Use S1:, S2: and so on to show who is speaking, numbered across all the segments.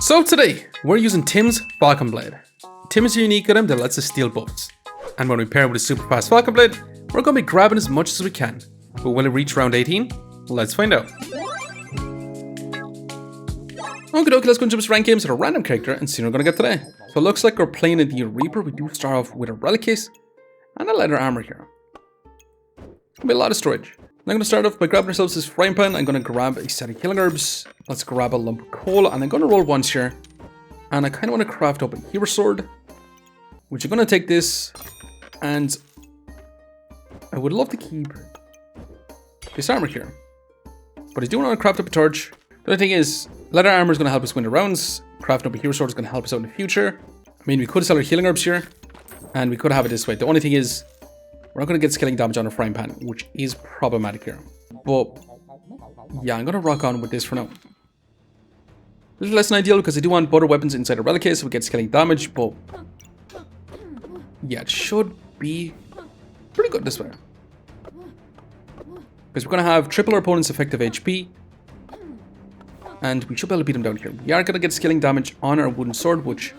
S1: So today, we're using TIM'S FALCON BLADE. TIM is a unique item that lets us steal buffs. And when we pair it with a super fast FALCON BLADE, we're going to be grabbing as much as we can. But will it reach round 18? Let's find out. Okay, let's go and jump to rank games with a random character and see what we're going to get today. So it looks like we're playing in the Reaper. We do start off with a relic case and a leather armor here. There'll be a lot of storage. I'm going to start off by grabbing ourselves this frying pan. I'm going to grab a set of healing herbs. Let's grab a lump of coal, and I'm going to roll once here. And I kind of want to craft up a hero sword, which I'm going to take this, and I would love to keep this armor here. But I do want to craft up a torch. The only thing is, leather armor is going to help us win the rounds. Crafting up a hero sword is going to help us out in the future. I mean, we could sell our healing herbs here, and we could have it this way. The only thing is, we're not going to get scaling damage on our frying pan, which is problematic here. But yeah, I'm going to rock on with this for now. A little less than ideal because I do want butter weapons inside a relic case so we get scaling damage, but yeah, it should be pretty good this way. Because we're going to have triple our opponent's effective HP, and we should be able to beat them down here. We are going to get scaling damage on our wooden sword, which,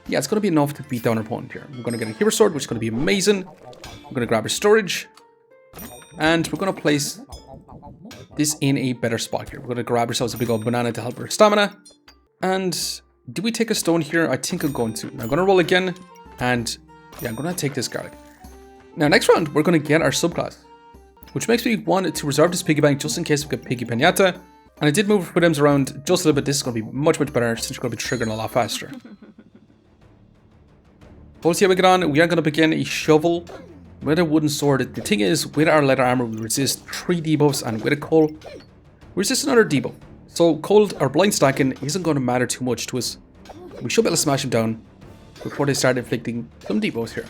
S1: yeah, it's going to be enough to beat down our opponent here. We're going to get a hero sword, which is going to be amazing. We're going to grab our storage, and we're going to place this in a better spot here. We're going to grab ourselves a big old banana to help our stamina. And do we take a stone here? I think I'm going to. Now I'm going to roll again, and yeah, I'm going to take this garlic. Now next round, we're going to get our subclass, which makes me want to reserve this piggy bank just in case we get piggy pinata. And I did move items around just a little bit. This is going to be much better since we're going to be triggering a lot faster. We'll see how we get on. We are going to begin a shovel with a wooden sword. The thing is, with our leather armor, we resist 3 debuffs, and with a coal, we resist another debuff. So cold or blind stacking isn't going to matter too much to us. We should be able to smash them down before they start inflicting some debuffs here.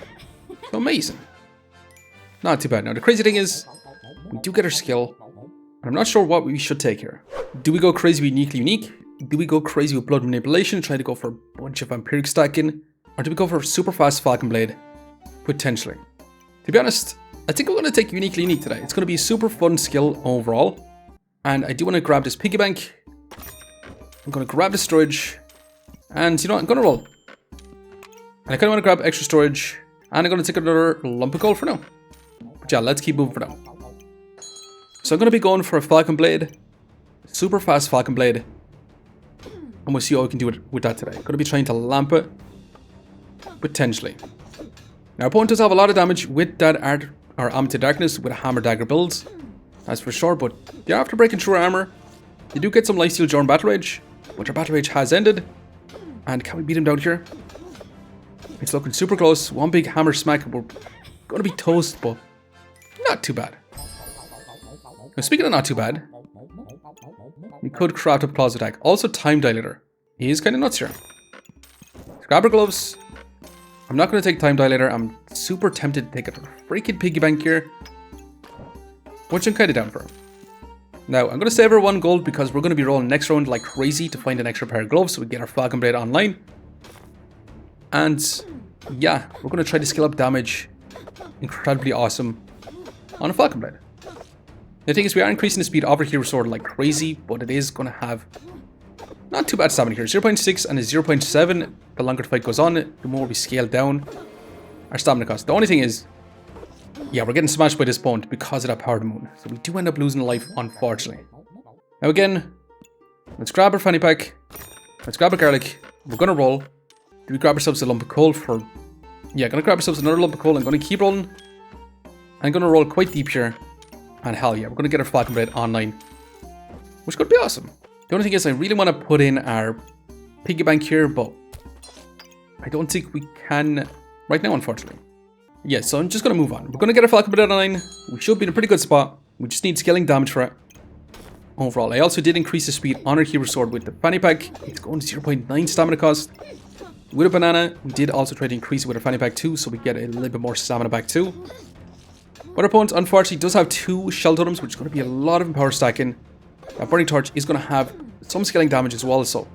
S1: So amazing. Not too bad. Now the crazy thing is, we do get our skill, and I'm not sure what we should take here. Do we go crazy with uniquely unique? Do we go crazy with blood manipulation, try to go for a bunch of vampiric stacking? Or do we go for super fast FALCON BLADE? Potentially. To be honest, I think we're going to take uniquely unique today. It's going to be a super fun skill overall. And I do want to grab this piggy bank. I'm going to grab the storage. And you know what? I'm going to roll. And I kind of want to grab extra storage. And I'm going to take another lump of gold for now. But yeah, let's keep moving for now. So I'm going to be going for a FALCON BLADE. Super fast FALCON BLADE. And we'll see how we can do it with that today. I'm going to be trying to lamp it. Potentially. Now, our opponent does have a lot of damage with that art or Arm to Darkness with a hammer dagger build. That's for sure, but yeah, after breaking through our armor, they do get some lifesteal during battle rage, but our battle rage has ended. And can we beat him down here? It's looking super close. One big hammer smack, we're going to be toast, but not too bad. Now, speaking of not too bad, we could craft up Claws Attack. Also, Time Dilator. He is kind of nuts here. Let's grab our gloves. I'm not going to take Time Dilator. I'm super tempted to take a freaking piggy bank here, which I'm kind of down for. Now, I'm going to save our 1 gold because we're going to be rolling next round like crazy to find an extra pair of gloves so we get our FALCON BLADE online. And yeah, we're going to try to scale up damage incredibly awesome on a FALCON BLADE. The thing is, we are increasing the speed of our hero sword like crazy, but it is going to have not too bad stamina here. 0.6 and a 0.7. The longer the fight goes on, the more we scale down our stamina cost. The only thing is, yeah, we're getting smashed by this opponent because of that power of the moon. So we do end up losing life, unfortunately. Now again, let's grab our fanny pack. Let's grab a garlic. We're going to roll. Do we grab ourselves a lump of coal for... Yeah, going to grab ourselves another lump of coal. I'm going to keep rolling. I'm going to roll quite deep here. And hell yeah, we're going to get our FALCON BLADE online, which could be awesome. The only thing is, I really want to put in our piggy bank here, but I don't think we can right now, unfortunately. Yeah, so I'm just going to move on. We're going to get our FALCON BLADE online. We should be in a pretty good spot. We just need scaling damage for it. Overall, I also did increase the speed on our hero sword with the fanny pack. It's going to 0.9 stamina cost. With a banana, we did also try to increase it with our fanny pack too, so we get a little bit more stamina back too. But our opponent, unfortunately, does have 2 shell totems, which is going to be a lot of power stacking. That burning torch is going to have some scaling damage as well, so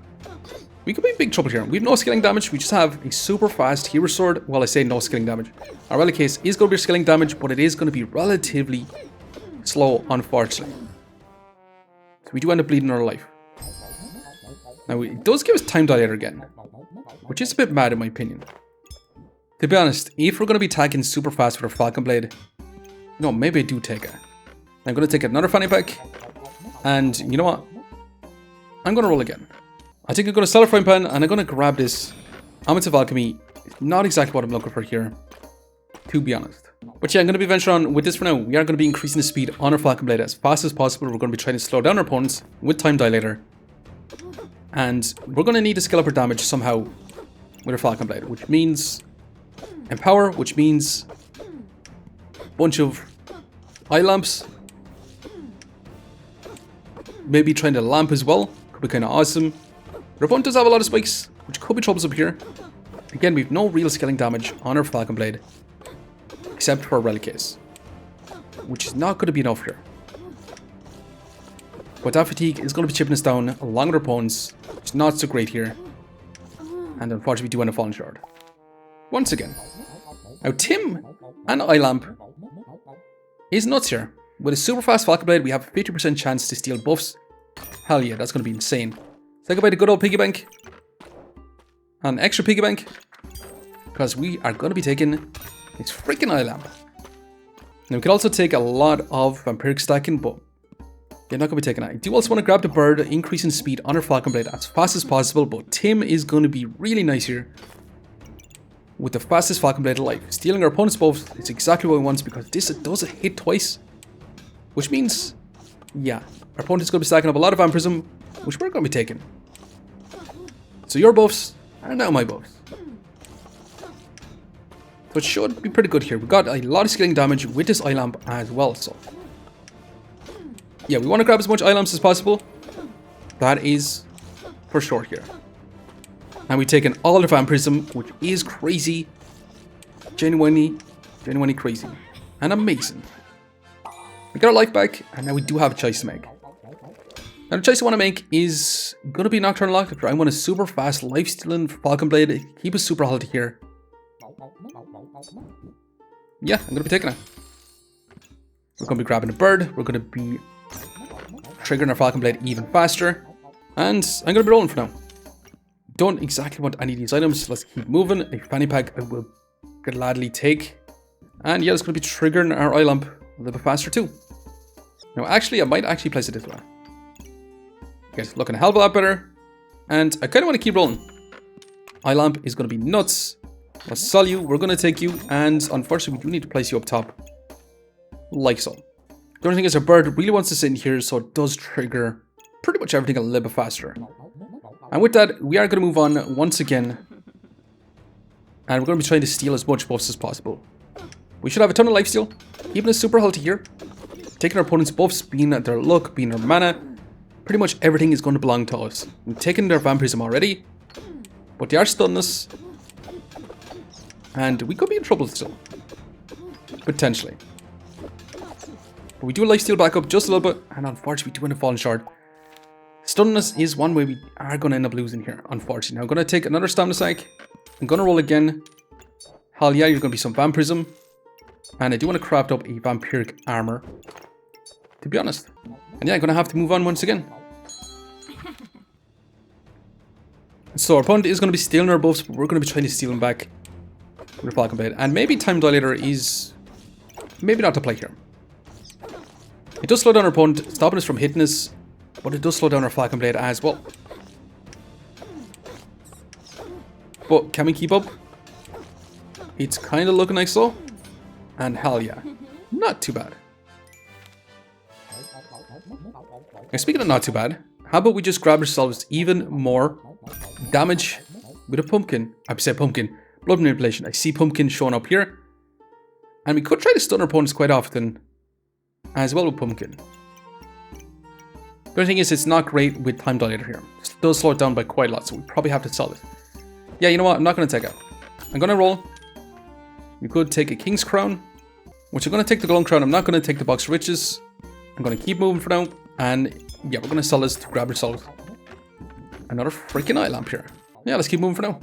S1: we could be in big trouble here. We have no scaling damage, we just have a super fast hero sword. Well, I say no scaling damage. Our relic case is going to be scaling damage, but it is going to be relatively slow, unfortunately. So we do end up bleeding our life. Now, it does give us Time Dilator again, which is a bit mad in my opinion. To be honest, if we're going to be tagging super fast with our Falcon Blade, no, maybe I do take it. I'm going to take another fanny pack, and you know what? I'm going to roll again. I think I'm going to sell a frying pan, and I'm going to grab this Amulet of Alchemy. Not exactly what I'm looking for here, to be honest. But yeah, I'm going to be venturing on with this for now. We are going to be increasing the speed on our Falcon Blade as fast as possible. We're going to be trying to slow down our opponents with Time Dilator. And we're going to need to scale up our damage somehow with our Falcon Blade, which means Empower, which means a bunch of eye lamps. Maybe trying to lamp as well. Could be kind of awesome. Our opponent does have a lot of spikes, which could be troublesome here. Again, we have no real scaling damage on our Falcon Blade, except for a Relic Case, which is not going to be enough here. But that fatigue is going to be chipping us down along with our opponents, which is not so great here. And unfortunately, we do end up falling short. Once again. Now, Tim and Eye Lamp is nuts here. With a super fast Falcon Blade, we have a 50% chance to steal buffs. Hell yeah, that's going to be insane. Say goodbye to good old piggy bank. An extra piggy bank. Because we are going to be taking this freaking Eye Lamp. Now, we can also take a lot of Vampiric stacking, but you're not going to be taking that. I do also want to grab the bird, increasing speed on our Falcon Blade as fast as possible, but Tim is going to be really nice here with the fastest Falcon Blade alive. Stealing our opponent's buffs is exactly what we want because this does hit twice, which means, yeah, our opponent is going to be stacking up a lot of Vampirism, which we're going to be taking. So your buffs are now my buffs. So it should be pretty good here. We got a lot of scaling damage with this Eye Lamp as well, so yeah, we want to grab as much eye lamps as possible. That is for sure here. And we've taken all the Vampirism, which is crazy. Genuinely crazy. And amazing. We got our life back, and now we do have a choice to make. Now the choice I want to make is going to be Nocturnal Lock. I want a super fast life-stealing Falcon Blade. Keep us super healthy here. Yeah, I'm going to be taking it. We're going to be grabbing the bird. We're going to be triggering our Falcon Blade even faster. And I'm going to be rolling for now. Don't exactly want any of these items. Let's keep moving. A fanny pack I will gladly take. And yeah, it's going to be triggering our eye lamp a little bit faster too. Now actually, I might actually place it this way. Okay, it's looking a hell of a lot better. And I kind of want to keep rolling. Eye lamp is going to be nuts. Let's sell you. We're going to take you. And unfortunately, we do need to place you up top. Like so. The only thing is our bird really wants to sit in here, so it does trigger pretty much everything a little bit faster. And with that, we are going to move on once again. And we're going to be trying to steal as much buffs as possible. We should have a ton of lifesteal, keeping us super healthy here. Taking our opponent's buffs, being their luck, being their mana. Pretty much everything is going to belong to us. We've taken their Vampirism already, but they are stunning us. And we could be in trouble still. Potentially. But we do a lifesteal back up just a little bit, and unfortunately we do end up falling short. Stunning us is one way we are going to end up losing here, unfortunately. Now I'm going to take another stamina sack. I'm going to roll again. Hell yeah, you're going to be some Vampirism. And I do want to craft up a Vampiric armor, to be honest. And yeah, I'm going to have to move on once again. So our opponent is going to be stealing our buffs, but we're going to be trying to steal them back with a Falcon Blade. And maybe Time Dilator is maybe not to play here. It does slow down our opponent, stopping us from hitting us, but it does slow down our Falcon Blade as well. But can we keep up? It's kind of looking like so. And hell yeah, not too bad. Now speaking of not too bad, how about we just grab ourselves even more damage with a pumpkin. I said pumpkin. Blood manipulation. I see pumpkin showing up here. And we could try to stun our opponents quite often as well with pumpkin. The only thing is it's not great with Time Dilator here. It does slow it down by quite a lot, so we probably have to sell it. Yeah, you know what? I'm not going to take it. I'm going to roll. We could take a King's Crown, which I'm going to take the Golden Crown. I'm not going to take the Box of Riches. I'm going to keep moving for now. And yeah, we're going to sell this to grab ourselves another freaking eye lamp here. Yeah, let's keep moving for now.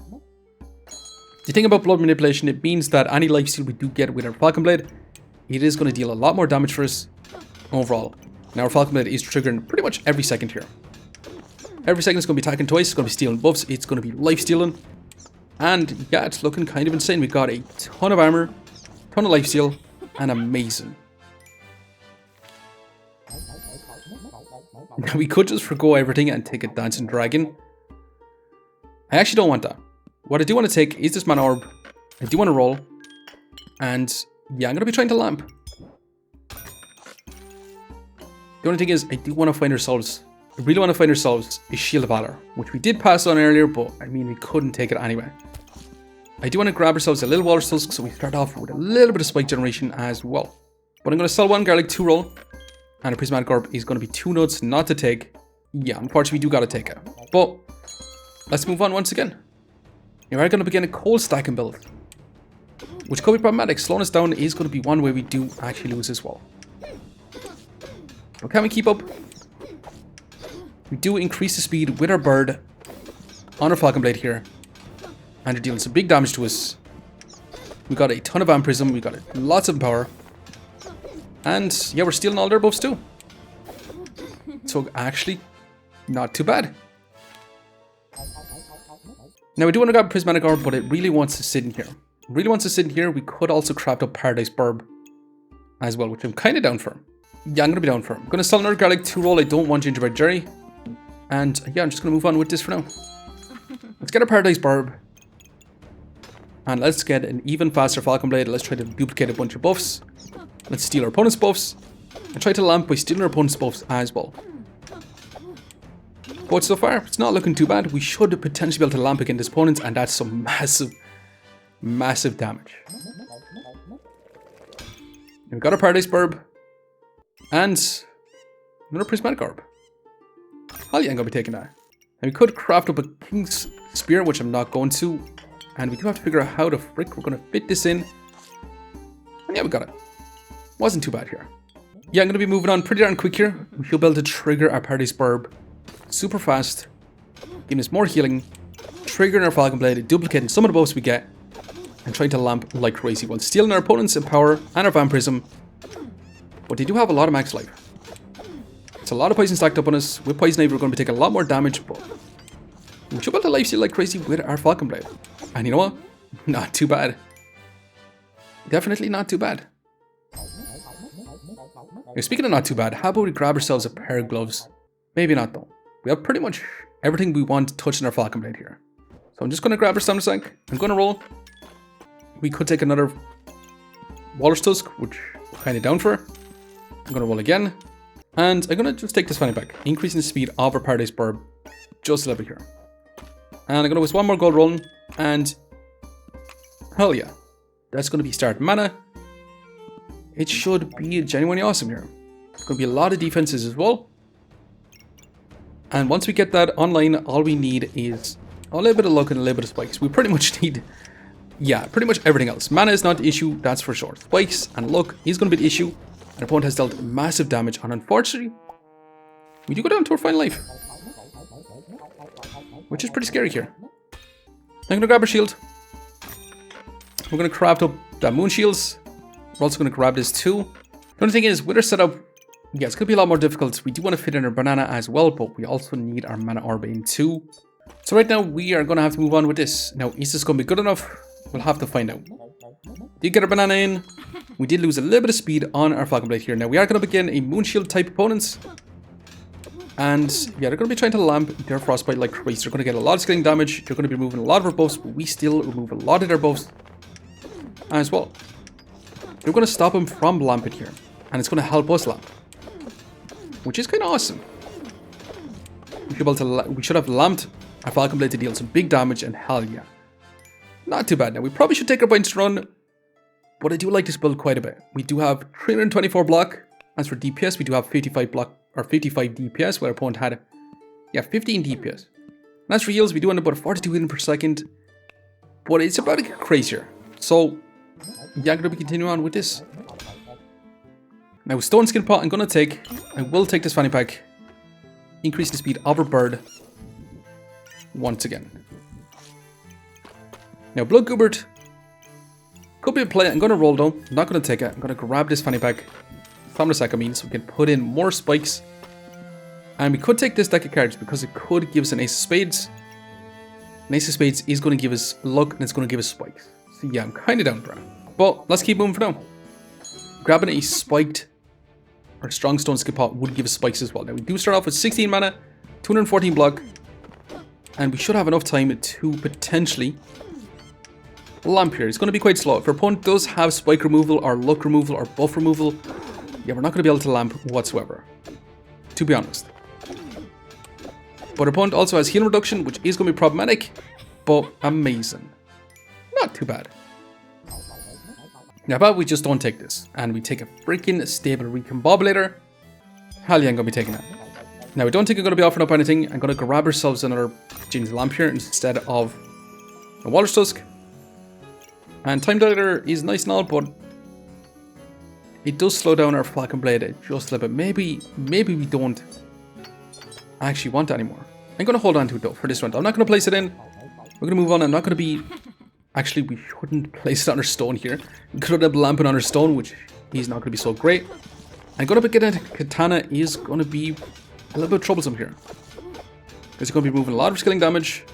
S1: The thing about blood manipulation, it means that any lifesteal we do get with our Falcon Blade, it is going to deal a lot more damage for us overall. Now our Falcon Blade is triggering pretty much every second here. Every second it's going to be attacking twice. It's going to be stealing buffs. It's going to be life stealing. And yeah, it's looking kind of insane. We got a ton of armor, ton of lifesteal, and amazing. Now we could just forgo everything and take a dancing dragon. I actually don't want that. What I do want to take is this mana orb. I do want to roll. And yeah, I'm going to be trying to lamp. The only thing is, I do want to find ourselves, I really want to find ourselves a Shield of Valor, which we did pass on earlier, but I mean, we couldn't take it anyway. I do want to grab ourselves a little Walrus Tusk, so we start off with a little bit of spike generation as well. But I'm going to sell one Garlic 2 roll, and a Prismatic Orb is going to be 2 nuts not to take. Yeah, unfortunately, we do got to take it. But let's move on once again. We are going to begin a cold stacking build, which could be problematic. Slowing us down is going to be one way we do actually lose as well. But can we keep up? We do increase the speed with our bird on our Falcon Blade here. And they're dealing some big damage to us. We got a ton of Vampirism. We got lots of power. And yeah, we're stealing all their buffs too. So actually, not too bad. Now we do want to grab Prismatic Orb, but it really wants to sit in here. Really wants to sit in here. We could also craft up Paradise Burb as well, which I'm kind of down for. Yeah, I'm going to be down for him. I'm going to sell another Garlic 2 roll. I don't want Gingerbread Jerry. And yeah, I'm just going to move on with this for now. Let's get a Paradise Burb. And let's get an even faster Falcon Blade. Let's try to duplicate a bunch of buffs. Let's steal our opponent's buffs. And try to lamp by stealing our opponent's buffs as well. But so far, it's not looking too bad. We should potentially be able to lamp against this opponent. And that's some massive, massive damage. We've got our Paradise Burb. And another Prismatic Orb. Oh yeah, I'm going to be taking that. And we could craft up a King's Spear, which I'm not going to. And we do have to figure out how the frick we're going to fit this in. And yeah, we got it. Wasn't too bad here. Yeah, I'm going to be moving on pretty darn quick here. We should be able to trigger our Paradise Burb super fast. Giving us more healing. Triggering our Falcon Blade. Duplicating some of the buffs we get. And trying to lamp like crazy while stealing our opponents in power and our Vampirism. But they do have a lot of max life. It's a lot of poison stacked up on us. With Poison Ivy, we're going to be taking a lot more damage, but we should be able to lifesteal like crazy with our Falcon Blade. And you know what? Not too bad. Definitely not too bad. Now, speaking of not too bad, how about we grab ourselves a pair of gloves? Maybe not though. We have pretty much everything we want touching our Falcon Blade here. So I'm just going to grab our Stamina Sank. I'm going to roll. We could take another Walrus Tusk, which we're kind of down for. I'm going to roll again. And I'm going to just take this fanny pack, increasing the speed of our Paradise Burb just a little bit here. And I'm going to waste one more gold rolling. And hell yeah, that's going to be start mana. It should be genuinely awesome here. It's going to be a lot of defenses as well. And once we get that online, all we need is a little bit of luck and a little bit of spikes. We pretty much need, yeah, pretty much everything else. Mana is not the issue, that's for sure. Spikes and luck is going to be the issue. Our opponent has dealt massive damage, and unfortunately, we do go down to our final life. Which is pretty scary here. I'm going to grab our shield. We're going to craft up that moon shields. We're also going to grab this too. The only thing is, with our setup, yeah, it's going to be a lot more difficult. We do want to fit in our banana as well, but we also need our mana orb in too. So right now, we are going to have to move on with this. Now, is this going to be good enough? We'll have to find out. Did get our banana in. We did lose a little bit of speed on our Falcon Blade here. Now, we are going to begin a moon shield type opponents. And yeah, they're going to be trying to lamp their frostbite like crazy. They're going to get a lot of scaling damage. They're going to be removing a lot of our buffs, but we still remove a lot of their buffs as well. They're going to stop them from lamping here, and it's going to help us lamp, which is kind of awesome. We should have lamped our Falcon Blade to deal some big damage, and hell yeah, not too bad. Now we probably should take our points to run, but I do like this build quite a bit. We do have 324 block. As for DPS, we do have 55 block or 55 DPS, where our opponent had, yeah, 15 DPS. And as for heals, we do end up about 42 healing per second, but it's about to get crazier. So yeah, I'm going to be continuing on with this. Now, Stone Skin Pot, I will take this fanny pack, increase the speed of our bird once again. Now, Blood Goobert could be a play. I'm going to roll though. I'm not going to take it. I'm going to grab this fanny pack. Stamina Sack, I mean, so we can put in more spikes. And we could take this deck of cards because it could give us an Ace of Spades. An Ace of Spades is going to give us luck and it's going to give us spikes. So yeah, I'm kind of down for it. But let's keep moving for now. Grabbing a spiked or strong stone skill pot would give us spikes as well. Now we do start off with 16 mana, 214 block. And we should have enough time to potentially lamp here. It's going to be quite slow. If our opponent does have spike removal or luck removal or buff removal, yeah, we're not going to be able to lamp whatsoever, to be honest. But our opponent also has healing reduction, which is going to be problematic, but amazing. Not too bad. Now, but we just don't take this, and we take a freaking stable recombobulator. Hell yeah, I'm going to be taking that. Now, I don't think I'm going to be offering up anything. I'm going to grab ourselves another Genie's Lamp here instead of a Walrus Tusk. And Time Dilator is nice and all, but it does slow down our Falcon Blade just a little bit. Maybe we don't actually want it anymore. I'm going to hold on to it though for this round. I'm not going to place it in. We're going to move on. I'm not going to be... Actually, we shouldn't place it on our stone here. We could have lamping on our stone, which is not going to be so great. I'm going to get into Katana is going to be a little bit troublesome here. Because it's going to be removing a lot of skilling damage.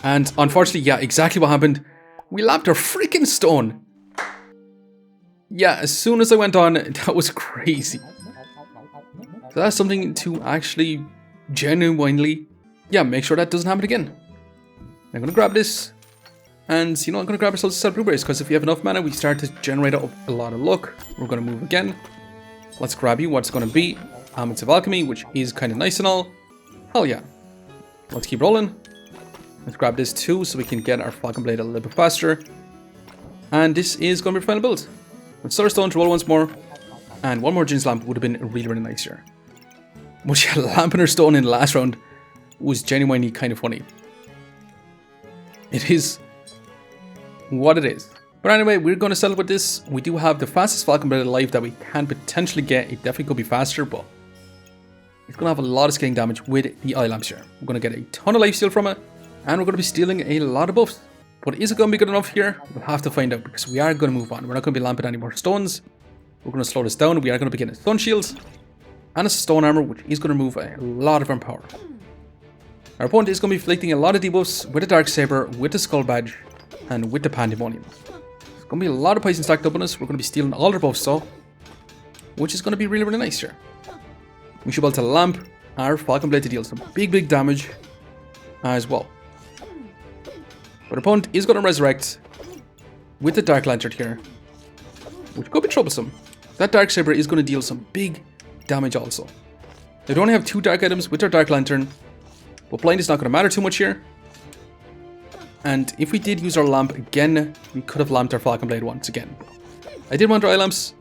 S1: And unfortunately, yeah, exactly what happened. We lapped our freaking stone. Yeah, as soon as I went on, that was crazy. So that's something to actually genuinely, yeah, make sure that doesn't happen again. I'm going to grab this. And, you know, I'm going to grab ourselves a set of blueberries. Because if you have enough mana, we start to generate up a lot of luck. We're going to move again. Let's grab you. What's going to be? Elements of Alchemy, which is kind of nice and all. Hell yeah. Let's keep rolling. Let's grab this too, so we can get our Falcon Blade a little bit faster. And this is going to be our final build. Let's Solar Stone to roll once more. And one more Genie's Lamp would have been really, really nice here. But yeah, lamping our stone in the last round was genuinely kind of funny. It is what it is. But anyway, we're going to settle with this. We do have the fastest Falcon Blade alive that we can potentially get. It definitely could be faster, but it's going to have a lot of scaling damage with the eye lamps here. We're going to get a ton of lifesteal from it, and we're going to be stealing a lot of buffs. But is it going to be good enough here? We'll have to find out, because we are going to move on. We're not going to be lamping any more stones. We're going to slow this down. We are going to be getting stun shields and a stone armor, which is going to remove a lot of our power. Our opponent is going to be inflicting a lot of debuffs with the Dark Saber, with the Skull Badge, and with the Pandemonium. There's going to be a lot of poison stacked up on us. We're going to be stealing all their buffs though, which is going to be really, really nice here. We should be able to lamp our Falcon Blade to deal some big damage as well. But our opponent is going to resurrect with the Dark Lantern here, which could be troublesome. That Dark Saber is going to deal some big damage also. They only have 2 dark items with their Dark Lantern, but blind is not going to matter too much here. And if we did use our lamp again, we could have lamped our Falcon Blade once again. I did want our eye lamps,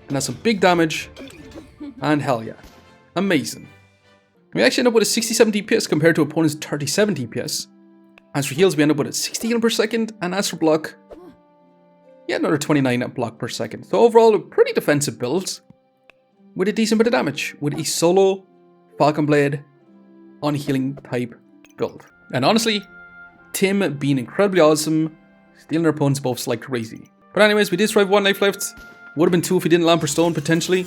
S1: and that's some big damage, and hell yeah, amazing. We actually end up with a 67 DPS compared to opponent's 37 DPS. As for heals, we end up with a 60 heal per second, and as for block, yeah, another 29 block per second. So overall, a pretty defensive build with a decent bit of damage, with a solo Falcon Blade on healing type build. And honestly, Tim being incredibly awesome, stealing our opponent's buffs like crazy. But anyways, we did survive 1 life left. Would have been 2 if we didn't lamp or stone, potentially.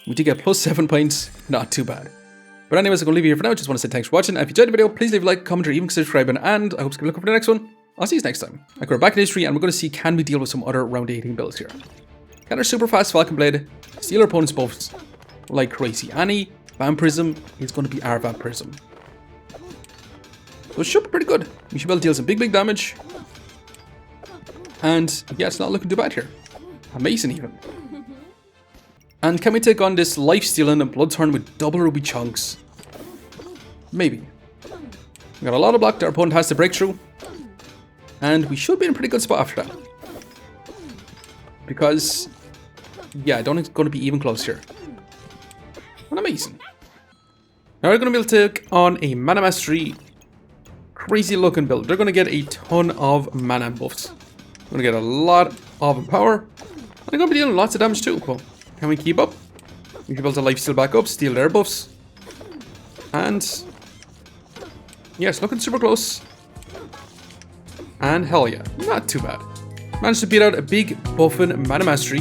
S1: We did get plus 7 points, not too bad. But anyways, I'm going to leave you here for now. Just want to say thanks for watching. And if you enjoyed the video, please leave a like, comment, or even consider subscribing. And I hope to keep looking for the next one. I'll see you next time. Like, we're back in history, and we're going to see, can we deal with some other round 18 builds here. Can our super fast Falcon Blade steal our opponent's buffs like crazy? Any Vampirism is going to be our Vampirism. So it should be pretty good. We should be able to deal some big damage. And yeah, it's not looking too bad here. Amazing even. And can we take on this life-stealing Bloodthorn with double ruby chunks? Maybe. We got a lot of block that our opponent has to break through. And we should be in a pretty good spot after that. Because, yeah, I don't think it's going to be even close here. But amazing. Now we're going to be able to take on a Mana Mastery crazy looking build. They're going to get a ton of mana buffs. We're going to get a lot of power. And they're going to be dealing lots of damage too. But can we keep up? We should be able to lifesteal back up, steal their buffs. And yes, looking super close. And hell yeah, not too bad. Managed to beat out a big buffing Mana Mastery